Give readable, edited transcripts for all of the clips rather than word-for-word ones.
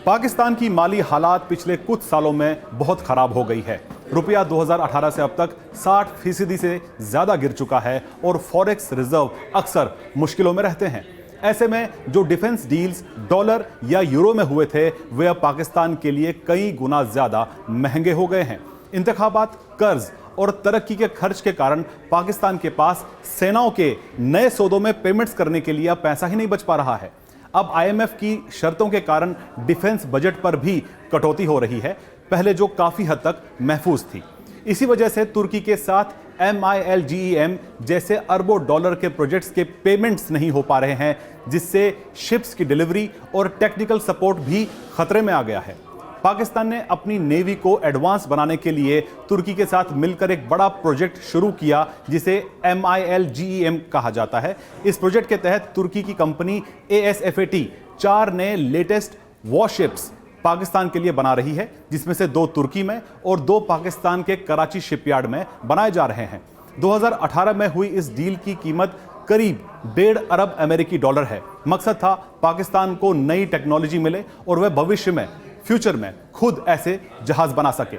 पाकिस्तान की माली हालात पिछले कुछ सालों में बहुत खराब हो गई है। रुपया 2018 से अब तक 60% से ज्यादा गिर चुका है और फॉरेक्स रिजर्व अक्सर मुश्किलों में रहते हैं। ऐसे में जो डिफेंस डील्स डॉलर या यूरो में हुए थे वे अब पाकिस्तान के लिए कई गुना ज्यादा महंगे हो गए हैं। इंतखाबात, कर्ज और तरक्की के खर्च के कारण पाकिस्तान के पास सेनाओं के नए सौदों में पेमेंट्स करने के लिए अब पैसा ही नहीं बच पा रहा है। अब आईएमएफ की शर्तों के कारण डिफेंस बजट पर भी कटौती हो रही है, पहले जो काफी हद तक महफूज थी। इसी वजह से तुर्की के साथ MILGEM जैसे अरबों डॉलर के प्रोजेक्ट्स के पेमेंट्स नहीं हो पा रहे हैं, जिससे शिप्स की डिलीवरी और टेक्निकल सपोर्ट भी खतरे में आ गया है। पाकिस्तान ने अपनी नेवी को एडवांस बनाने के लिए तुर्की के साथ मिलकर एक बड़ा प्रोजेक्ट शुरू किया जिसे MILGEM कहा जाता है। इस प्रोजेक्ट के तहत तुर्की की कंपनी ASFAT 4 नए लेटेस्ट वॉरशिप्स पाकिस्तान के लिए बना रही है, जिसमें से 2 तुर्की में और 2 पाकिस्तान के कराची शिपयार्ड में बनाए जा रहे हैं। 2018 में हुई इस डील की कीमत करीब 1.5 अरब अमेरिकी डॉलर है। मकसद था पाकिस्तान को नई टेक्नोलॉजी मिले और वह भविष्य में फ्यूचर में खुद ऐसे जहाज बना सके।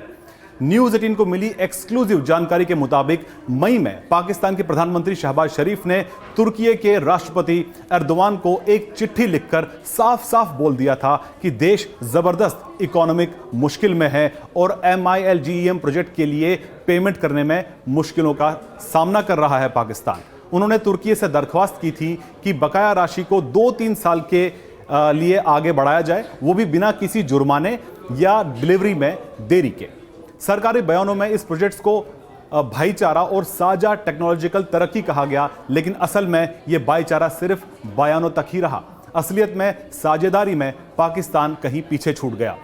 न्यूज़ 18 को मिली एक्सक्लूसिव जानकारी के मुताबिक मई में पाकिस्तान के प्रधानमंत्री शहबाज शरीफ ने तुर्की के राष्ट्रपति एर्दोवान को एक चिट्ठी लिखकर साफ साफ बोल दिया था कि देश जबरदस्त इकोनॉमिक मुश्किल में है और MILGEM प्रोजेक्ट के लिए पेमेंट करने में मुश्किलों का सामना कर रहा है पाकिस्तान। उन्होंने तुर्की से दरख्वास्त की थी कि बकाया राशि को 2-3 साल के लिए आगे बढ़ाया जाए, वो भी बिना किसी जुर्माने या डिलीवरी में देरी के। सरकारी बयानों में इस प्रोजेक्ट्स को भाईचारा और साझा टेक्नोलॉजिकल तरक्की कहा गया, लेकिन असल में यह भाईचारा सिर्फ बयानों तक ही रहा। असलियत में साझेदारी में पाकिस्तान कहीं पीछे छूट गया।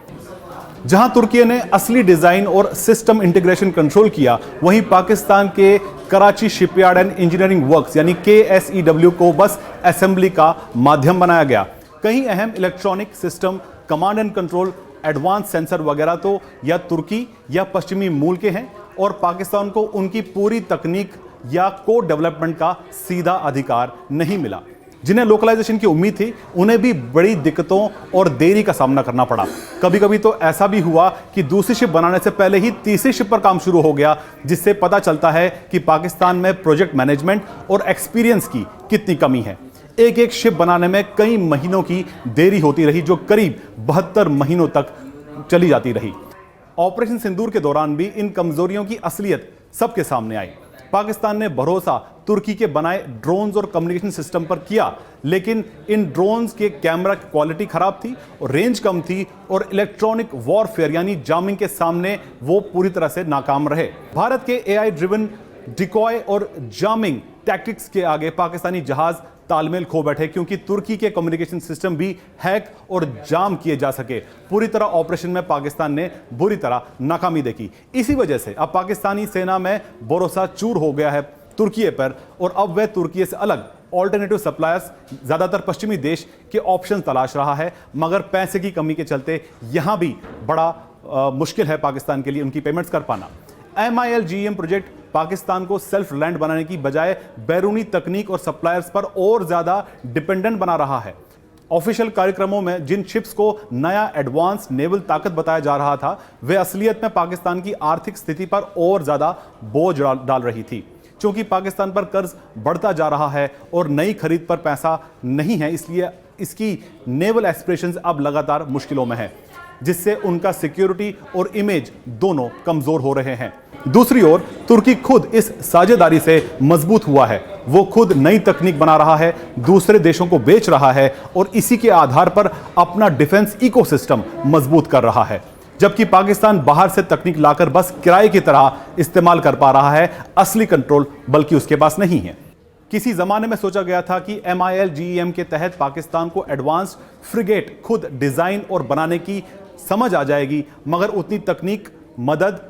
जहां तुर्की ने असली डिजाइन और सिस्टम इंटीग्रेशन कंट्रोल किया, वहीं पाकिस्तान के Karachi shipyard and engineering works यानी KSEW को बस असेंबली का माध्यम बनाया गया। कई अहम electronic system, command and control, advance sensor वगैरह तो या तुर्की या पश्चिमी मूल के हैं और पाकिस्तान को उनकी पूरी तकनीक या कोड डेवलपमेंट का सीधा अधिकार नहीं मिला। जिन्हें लोकलाइजेशन की उम्मीद थी उन्हें भी बड़ी दिक्कतों और देरी का सामना करना पड़ा। कभी कभी तो ऐसा भी हुआ कि दूसरी शिप बनाने से पहले ही तीसरी शिप पर काम शुरू हो गया, जिससे पता चलता है कि पाकिस्तान में प्रोजेक्ट मैनेजमेंट और एक्सपीरियंस की कितनी कमी है। एक शिप बनाने में कई महीनों की देरी होती रही, जो करीब 72 महीनों तक चली जाती रही। ऑपरेशन सिंदूर के दौरान भी इन कमजोरियों की असलियत सबके सामने आई। पाकिस्तान ने भरोसा तुर्की के बनाए ड्रोन्स और कम्युनिकेशन सिस्टम पर किया, लेकिन इन ड्रोन्स के कैमरा की क्वालिटी खराब थी और रेंज कम थी और इलेक्ट्रॉनिक वॉरफेयर यानी जामिंग के सामने वो पूरी तरह से नाकाम रहे। भारत के AI ड्रिवन डिकॉय और जामिंग टैक्टिक्स के आगे पाकिस्तानी जहाज तालमेल खो बैठे, क्योंकि तुर्की के कम्युनिकेशन सिस्टम भी हैक और जाम किए जा सके। पूरी तरह ऑपरेशन में पाकिस्तान ने बुरी तरह नाकामी देखी। इसी वजह से अब पाकिस्तानी सेना में भरोसा चूर हो गया है तुर्की पर और अब वह तुर्की से अलग ऑल्टरनेटिव सप्लायर्स, ज्यादातर पश्चिमी देश के ऑप्शन तलाश रहा है, मगर पैसे की कमी के चलते यहां भी बड़ा मुश्किल है पाकिस्तान के लिए उनकी पेमेंट्स कर पाना। MILGEM प्रोजेक्ट पाकिस्तान को सेल्फ रिलायंट बनाने की बजाय बैरूनी तकनीक और सप्लायर्स पर और ज्यादा डिपेंडेंट बना रहा है। ऑफिशियल कार्यक्रमों में जिन शिप्स को नया एडवांस नेवल ताकत बताया जा रहा था, वे असलियत में पाकिस्तान की आर्थिक स्थिति पर और ज्यादा बोझ डाल रही थी। क्योंकि पाकिस्तान पर कर्ज बढ़ता जा रहा है और नई खरीद पर पैसा नहीं है, इसलिए इसकी नेवल एस्पिरेशंस अब लगातार मुश्किलों में है, जिससे उनका सिक्योरिटी और इमेज दोनों कमजोर हो रहे हैं। दूसरी ओर तुर्की खुद इस साझेदारी से मजबूत हुआ है। वो खुद नई तकनीक बना रहा है, दूसरे देशों को बेच रहा है और इसी के आधार पर अपना डिफेंस इकोसिस्टम मजबूत कर रहा है। जबकि पाकिस्तान बाहर से तकनीक लाकर बस किराए की तरह इस्तेमाल कर पा रहा है, असली कंट्रोल बल्कि उसके पास नहीं है। किसी जमाने में सोचा गया था कि MILGEM के तहत पाकिस्तान को एडवांस्ड फ्रिगेट खुद डिजाइन और बनाने की समझ आ जाएगी, मगर उतनी तकनीक, मदद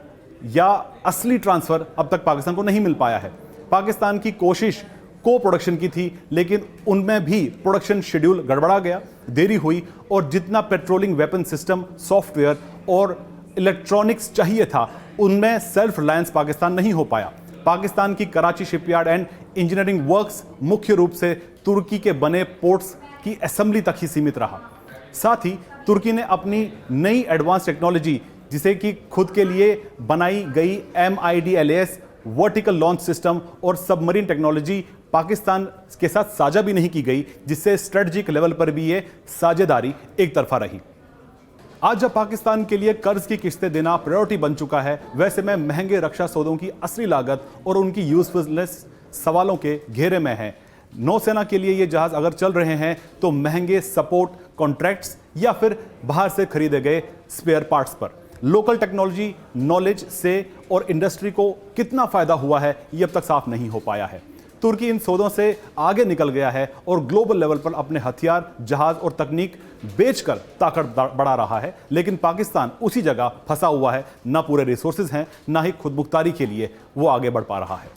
या असली ट्रांसफर अब तक पाकिस्तान को नहीं मिल पाया है। पाकिस्तान की कोशिश को प्रोडक्शन की थी, लेकिन उनमें भी प्रोडक्शन शेड्यूल गड़बड़ा गया, देरी हुई और जितना पेट्रोलिंग वेपन सिस्टम, सॉफ्टवेयर और इलेक्ट्रॉनिक्स चाहिए था, उनमें सेल्फ रिलायंस पाकिस्तान नहीं हो पाया। पाकिस्तान की Karachi shipyard and engineering works मुख्य रूप से तुर्की के बने पोर्ट्स की असेंबली तक ही सीमित रहा। साथ ही तुर्की ने अपनी नई एडवांस टेक्नोलॉजी, जिसे कि खुद के लिए बनाई गई MIDLAS वर्टिकल लॉन्च सिस्टम और सबमरीन टेक्नोलॉजी, पाकिस्तान के साथ साझा भी नहीं की गई, जिससे स्ट्रेटजिक लेवल पर भी ये साझेदारी एक तरफा रही। आज जब पाकिस्तान के लिए कर्ज की किस्तें देना प्रायोरिटी बन चुका है, वैसे में महंगे रक्षा सौदों की असली लागत और उनकी यूजफुलनेस सवालों के घेरे में है। नौसेना के लिए ये जहाज अगर चल रहे हैं तो महंगे सपोर्ट कॉन्ट्रैक्ट्स या फिर बाहर से खरीदे गए स्पेयर पार्ट्स पर। लोकल टेक्नोलॉजी नॉलेज से और इंडस्ट्री को कितना फायदा हुआ है, ये अब तक साफ नहीं हो पाया है। तुर्की इन सौदों से आगे निकल गया है और ग्लोबल लेवल पर अपने हथियार, जहाज और तकनीक बेचकर ताकत बढ़ा रहा है, लेकिन पाकिस्तान उसी जगह फंसा हुआ है। ना पूरे रिसोर्सेज हैं, ना ही खुद मुख्तारी के लिए वो आगे बढ़ पा रहा है।